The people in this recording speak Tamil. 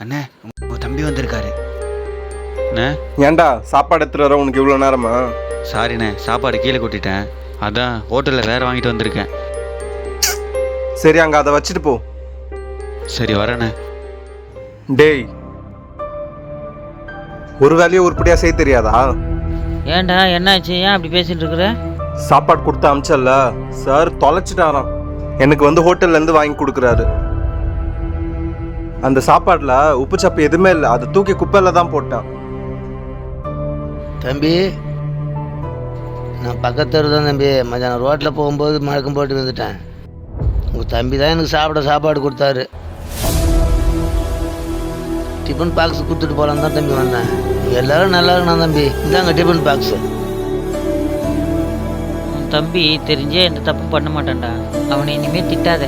அண்ணே உங்க தம்பி வந்திருக்காரு. அண்ணே ஏன்டா சாப்பாடு எடுத்துட்டு வர உனக்கு இவ்வளோ நேரமா? சாரிண்ணே, சாப்பாடு கீழே கொட்டிட்டேன். அதான் ஹோட்டலில் வேறு வாங்கிட்டு வந்திருக்கேன். சரி அங்கே அதை வச்சுட்டு போ. சரி வரேண்ணே. டேய், ஒரு வேலையை உருப்படியாக செய்ய தெரியாதா? ஏன்டா என்னாச்சு? ஏன் அப்படி பேசிட்டு இருக்கிற? சாப்பாடு கொடுத்து அமிச்சல்ல, சார் தொலைச்சிட்டாராம். எனக்கு வந்து ஹோட்டல்லேருந்து வாங்கி கொடுக்குறாரு. அந்த சாப்பாட்டில் உப்பு சப்பு எதுவுமே இல்லை, அதை தூக்கி குப்பையில் தான் போட்டேன். தம்பி, நான் பக்கத்து தான் தம்பி. மதியானம் ரோட்டில் போகும்போது மழக்கம் போட்டு வந்துட்டேன். உங்கள் தம்பி தான் எனக்கு சாப்பாடு கொடுத்தாரு. டிஃபன் பாக்ஸ் கொடுத்துட்டு போகலான்னு தான் தம்பி வந்தேன். எல்லோரும் நல்லா இருக்கணும் தம்பி. இந்தாங்க டிஃபன் பாக்ஸு. உன் தம்பி தெரிஞ்சே எந்த தப்பு பண்ண மாட்டான்டா. அவனை இனிமேல் திட்டாத.